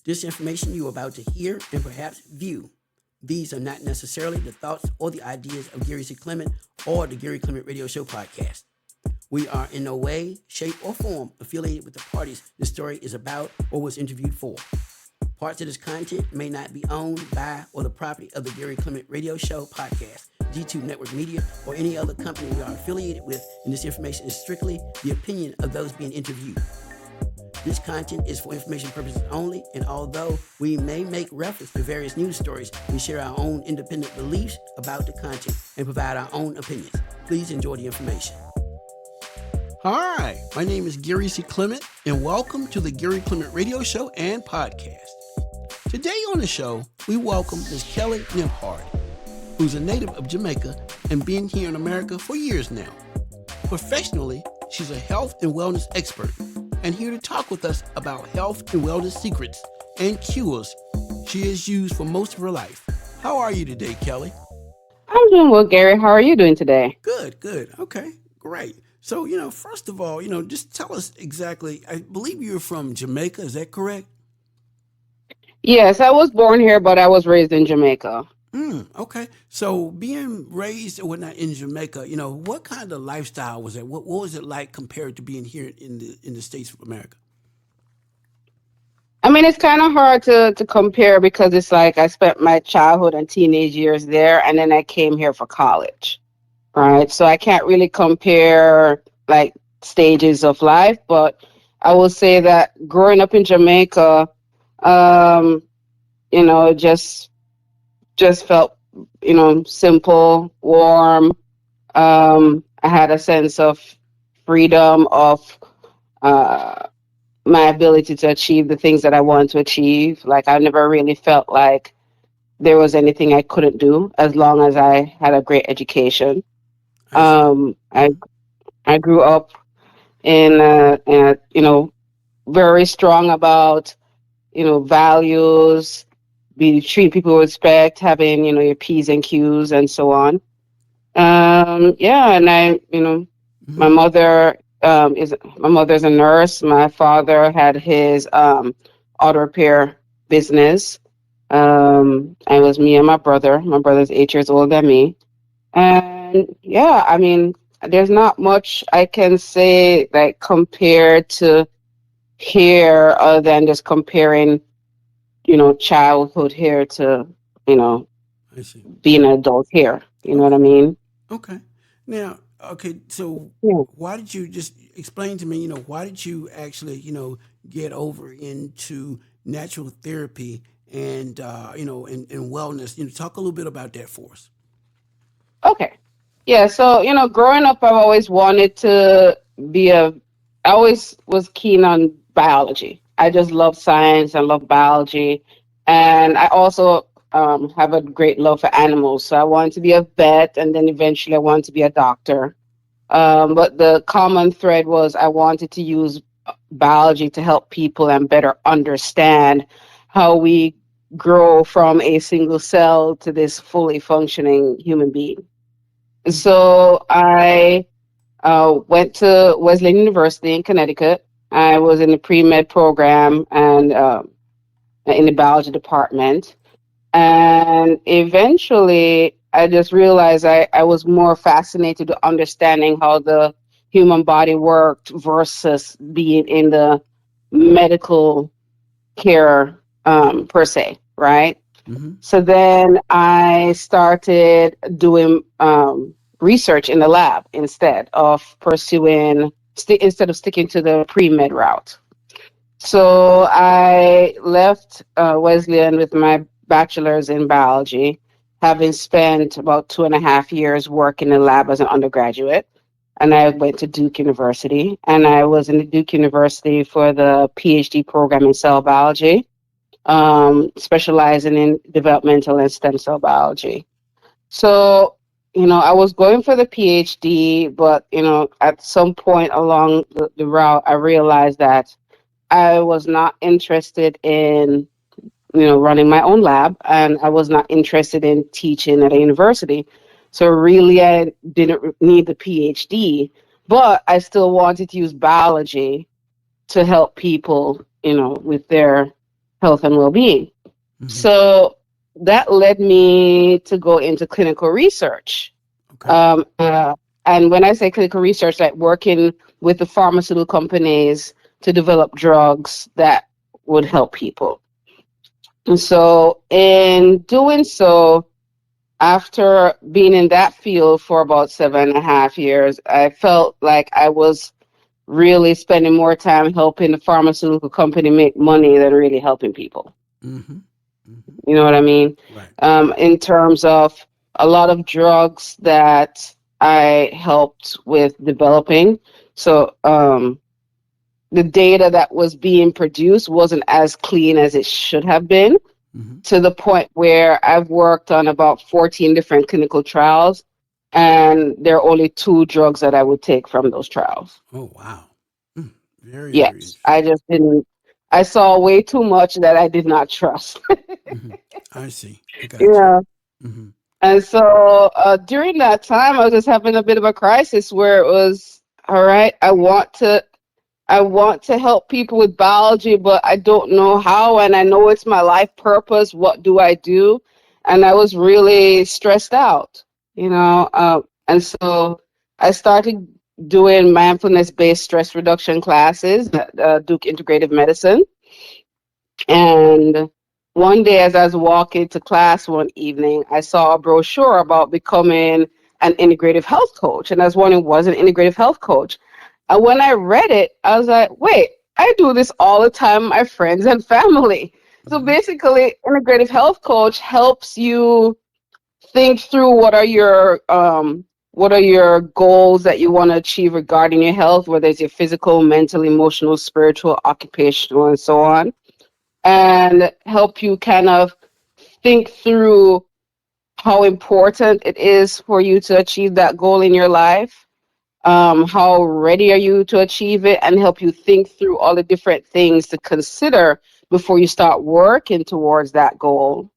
This information you are about to hear and perhaps view. These are not necessarily the thoughts or the ideas of Gary C.Clement or the Gary Clement Radio Show podcast. We are in no way, shape, or form affiliated with the parties this story is about or was interviewed for. Parts of this content may not be owned by or the property of the Gary Clement Radio Show podcast, G2 Network Media, or any other company we are affiliated with, and this information is strictly the opinion of those being interviewed. This content is for information purposes only, and although we may make reference to various news stories, we share our own independent beliefs about the content and provide our own opinions. Please enjoy the information. Hi, my name is Gary C. Clement, and welcome to the Gary Clement Radio Show and Podcast. Today on the show, we welcome Ms. Kelly Nemhard, who's a native of Jamaica and been here in America for years now. Professionally, she's a health and wellness expert and here to talk with us about health and wellness secrets and cures she has used for most of her life. How are you today, Kelly? I'm doing well, Gary. How are you doing today? Good. Okay, great. So, first of all, just tell us exactly, I believe you're from Jamaica, is that correct? Yes, I was born here, but I was raised in Jamaica. Okay. So being raised or whatnot in Jamaica, what kind of lifestyle was that? What was it like compared to being here in the States of America? I mean, it's kind of hard to compare because it's like I spent my childhood and teenage years there, and then I came here for college, right? So I can't really compare like stages of life, but I will say that growing up in Jamaica, just felt, simple, warm. I had a sense of freedom of my ability to achieve the things that I wanted to achieve. Like I never really felt like there was anything I couldn't do as long as I had a great education. I grew up in very strong about values, be treat people with respect, having your P's and Q's and so on. And my mother my mother's a nurse. My father had his auto repair business. It was me and my brother. My brother's 8 years older than me, and there's not much I can say like compared to here other than just comparing childhood here to, I see. being an adult here. You know what I mean? Okay. Now, so Yeah. why did you just explain to me, why did you actually, get over into natural therapy and, and wellness? Talk a little bit about that for us. Okay. Yeah. So, growing up, I've always wanted to I always was keen on biology. I just love science. I love biology. And I also have a great love for animals. So I wanted to be a vet, and then eventually I wanted to be a doctor. But the common thread was I wanted to use biology to help people and better understand how we grow from a single cell to this fully functioning human being. So I went to Wesleyan University in Connecticut. I was in the pre-med program and in the biology department. And eventually, I just realized I was more fascinated with understanding how the human body worked versus being in the medical care per se, right? Mm-hmm. So then I started doing research in the lab instead of instead of sticking to the pre-med route. So I left Wesleyan with my bachelor's in biology, having spent about 2.5 years working in the lab as an undergraduate. And I went to Duke University, and I was in the Duke University for the PhD program in cell biology, specializing in developmental and stem cell biology. So, I was going for the PhD, but, at some point along the route, I realized that I was not interested in, running my own lab, and I was not interested in teaching at a university. So really, I didn't need the PhD, but I still wanted to use biology to help people, with their health and well-being. Mm-hmm. So that led me to go into clinical research. Okay. Um, uh, and when I say clinical research, like working with the pharmaceutical companies to develop drugs that would help people. And so, in doing so, after being in that field for about 7.5 years, I felt like I was really spending more time helping the pharmaceutical company make money than really helping people. Mm-hmm. Mm-hmm. You know what I mean? Right. In terms of a lot of drugs that I helped with developing. So the data that was being produced wasn't as clean as it should have been, Mm-hmm. to the point where I've worked on about 14 different clinical trials, and there are only two drugs that I would take from those trials. Oh, wow. Mm. Very, very Yes, I interesting. just didn't. I saw way too much that I did not trust. Mm-hmm. I see. I got you. Yeah. Mm-hmm. And so during that time, I was just having a bit of a crisis where it was, all right, I want to help people with biology, but I don't know how, and I know it's my life purpose. What do I do? And I was really stressed out, you know. And so I started doing mindfulness-based stress reduction classes at Duke Integrative Medicine. And one day, as I was walking to class one evening, I saw a brochure about becoming an integrative health coach. And I was wondering, what is an integrative health coach? And when I read it, I was like, wait, I do this all the time with my friends and family. So Mm-hmm. basically, integrative health coach helps you think through what are your goals that you want to achieve regarding your health, whether it's your physical, mental, emotional, spiritual, occupational, and so on, and help you kind of think through how important it is for you to achieve that goal in your life. How ready are you to achieve it, and help you think through all the different things to consider before you start working towards that goal,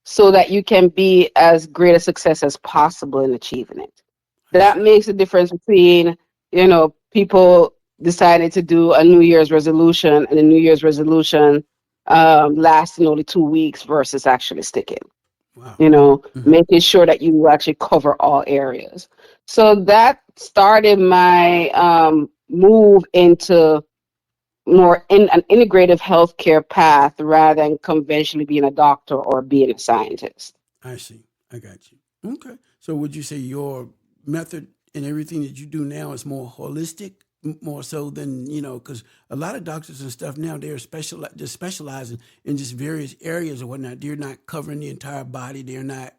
so that you can be as great a success as possible in achieving it. I That see. makes a difference between, people deciding to do a New Year's resolution, and a New Year's resolution lasting only 2 weeks versus actually sticking. Wow. Mm-hmm. Making sure that you actually cover all areas. So that started my move into more in an integrative healthcare path rather than conventionally being a doctor or being a scientist. I see. I got you. Okay. So would you say your method and everything that you do now is more holistic, more so than, because a lot of doctors and stuff now, they're just specializing in just various areas or whatnot. They're not covering the entire body. They're not,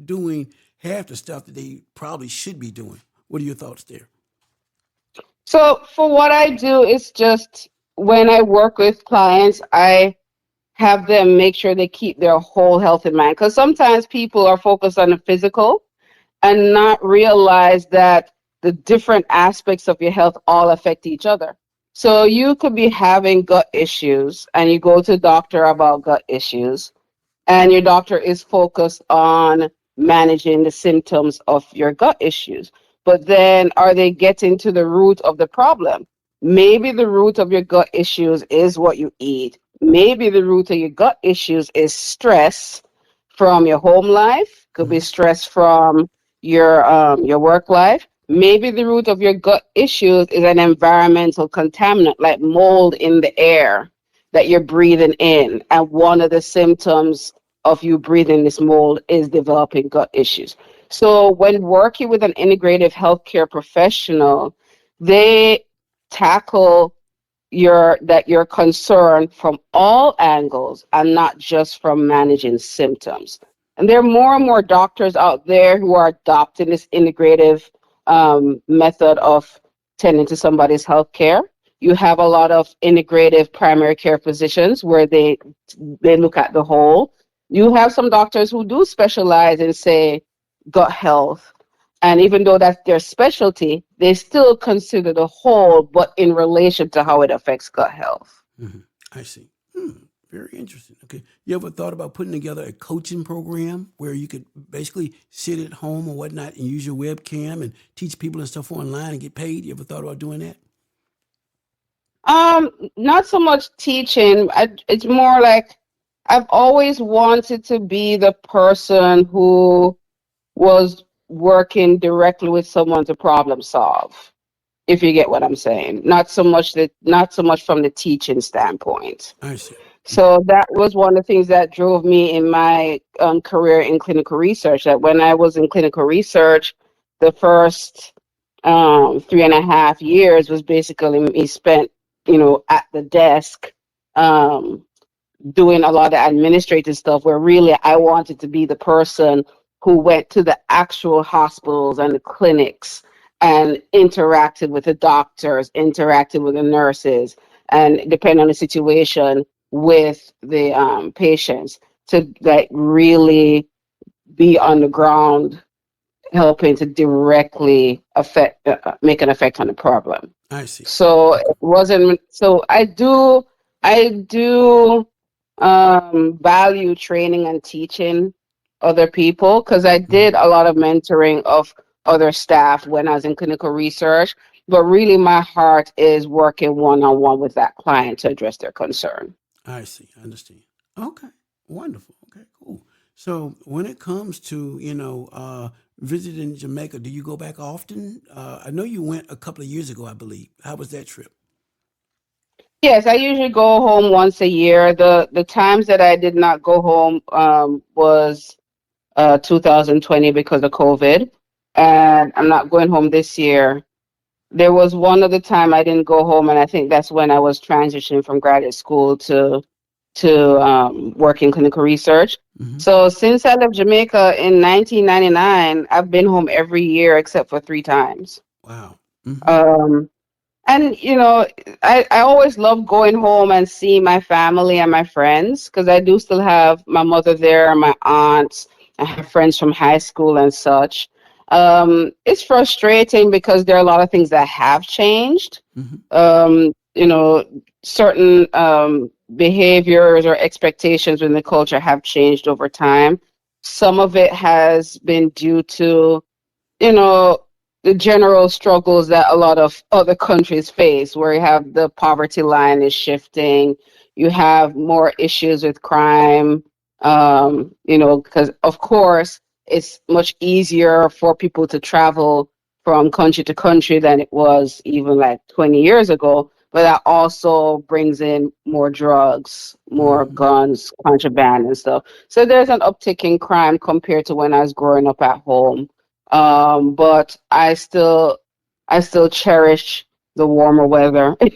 doing half the stuff that they probably should be doing. What are your thoughts there? So for what I do, it's just when I work with clients, I have them make sure they keep their whole health in mind. Because sometimes people are focused on the physical and not realize that the different aspects of your health all affect each other. So you could be having gut issues and you go to the doctor about gut issues, and your doctor is focused on managing the symptoms of your gut issues. But then are they getting to the root of the problem? Maybe the root of your gut issues is what you eat. Maybe the root of your gut issues is stress from your home life, could be Mm-hmm. stress from your work life. Maybe the root of your gut issues is an environmental contaminant like mold in the air that you're breathing in. And one of the symptoms of you breathing this mold is developing gut issues. So when working with an integrative healthcare professional, they tackle your concern from all angles and not just from managing symptoms. And there are more and more doctors out there who are adopting this integrative method of tending to somebody's health care. You have a lot of integrative primary care physicians where they look at the whole. You have some doctors who do specialize in, say, gut health. And even though that's their specialty, they still consider the whole, but in relation to how it affects gut health. Mm-hmm. I see. Very interesting. Okay. You ever thought about putting together a coaching program where you could basically sit at home or whatnot and use your webcam and teach people and stuff online and get paid? You ever thought about doing that? Not so much teaching. It's more like I've always wanted to be the person who was working directly with someone to problem solve, if you get what I'm saying. Not so much from the teaching standpoint. I see. Okay. So that was one of the things that drove me in my career in clinical research. That when I was in clinical research, the first 3.5 years was basically me spent, at the desk, um, doing a lot of administrative stuff. Where really I wanted to be the person who went to the actual hospitals and the clinics and interacted with the doctors, interacted with the nurses, and depending on the situation with the patients to like really be on the ground helping to directly affect make an effect on the problem. I see. So Okay. it wasn't so I do value training and teaching other people because I Hmm. did a lot of mentoring of other staff when I was in clinical research, but really my heart is working one on one with that client to address their concern. I see. I understand. Okay. Wonderful. Okay. Cool. So when it comes to visiting Jamaica, do you go back often? I know you went a couple of years ago, I believe. How was that trip? Yes, I usually go home once a year. The times that I did not go home was 2020 because of COVID, and I'm not going home this year. There was one other time I didn't go home, and I think that's when I was transitioning from graduate school to work in clinical research. Hmm. So since I left Jamaica in 1999, I've been home every year except for 3 times. Wow. Hmm. Um, and I always love going home and seeing my family and my friends because I do still have my mother there, my aunts, I have friends from high school and such. It's frustrating because there are a lot of things that have changed. Hmm. Um, you know, certain behaviors or expectations within the culture have changed over time. Some of it has been due to you know, the general struggles that a lot of other countries face, where you have the poverty line is shifting, you have more issues with crime, because of course it's much easier for people to travel from country to country than it was even like 20 years ago. But that also brings in more drugs, more Hmm. guns, contraband, and stuff. So there's an uptick in crime compared to when I was growing up at home, but I still cherish the warmer weather. I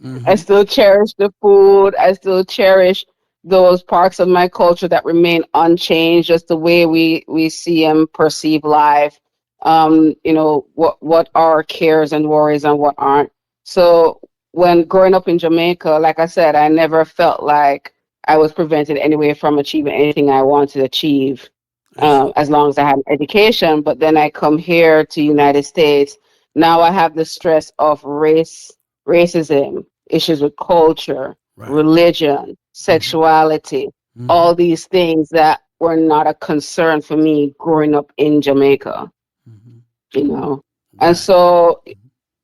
Hmm. still cherish the food. I still cherish those parts of my culture that remain unchanged, just the way we see and perceive life. What are cares and worries and what aren't. So when growing up in Jamaica, like I said, I never felt like I was prevented anyway from achieving anything I wanted to achieve, I see. as long as I had an education. But then I come here to United States. Now I have the stress of racism, issues with culture, Right. religion, Hmm. sexuality, Hmm. all these things that were not a concern for me growing up in Jamaica, Hmm. you know. And Right. so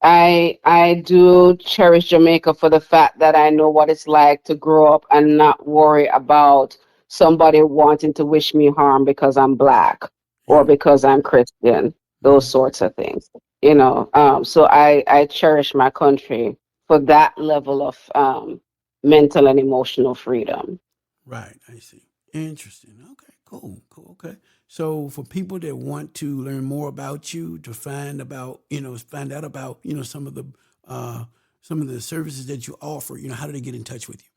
I do cherish Jamaica for the fact that I know what it's like to grow up and not worry about somebody wanting to wish me harm because I'm black or Yeah. because I'm Christian, those Hmm. sorts of things. So I cherish my country for that level of mental and emotional freedom. Right. I see. Interesting. Okay. Cool. Cool. Okay. So for people that want to learn more about you, to find out about uh, some of the services that you offer, how do they get in touch with you?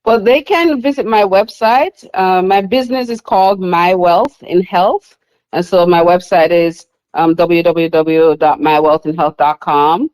Well, they can visit my website. My business is called My Wealth in Health. And so my website is www.mywealthinhealth.com.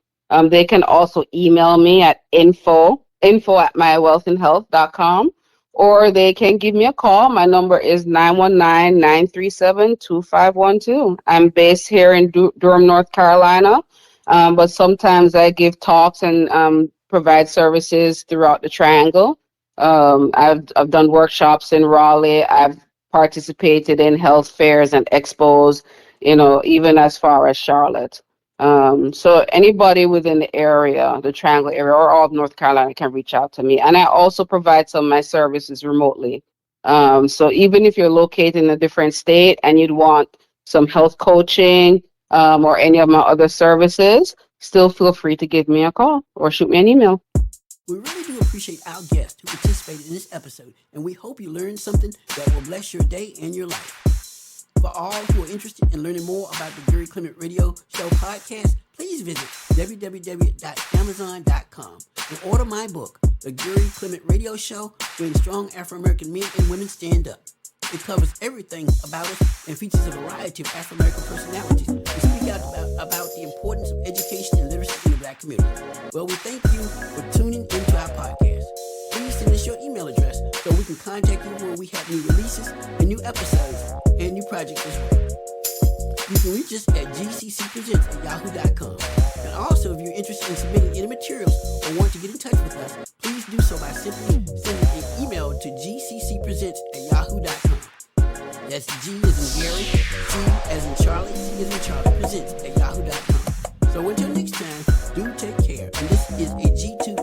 They can also email me at info at mywealthinhealth.com, or they can give me a call. My number is 919-937-2512. I'm based here in Durham, North Carolina, but sometimes I give talks and provide services throughout the Triangle. I've done workshops in Raleigh. I've participated in health fairs and expos, even as far as Charlotte. So anybody within the area, the Triangle area, or all of North Carolina can reach out to me. And I also provide some of my services remotely. So even if you're located in a different state and you'd want some health coaching or any of my other services, still feel free to give me a call or shoot me an email. We really do appreciate our guests who participated in this episode, and we hope you learned something that will bless your day and your life. For all who are interested in learning more about the Gary Clement Radio Show podcast, please visit www.amazon.com and order my book, The Gary Clement Radio Show, When Strong Afro-American Men and Women Stand Up. It covers everything about us and features a variety of Afro-American personalities who speak out about the importance of education and literacy in the Black community. Well, we thank you for tuning into our podcast. Please send us your email address so we can contact you when we have new releases and new episodes and new projects as well. You can reach us at gccpresents@yahoo.com. And also, if you're interested in submitting any materials or want to get in touch with us, please do so by simply sending an email to gccpresents@yahoo.com. That's G as in Gary, C as in Charlie, C as in Charlie, presents@yahoo.com. So until next time, do take care. And this is a G2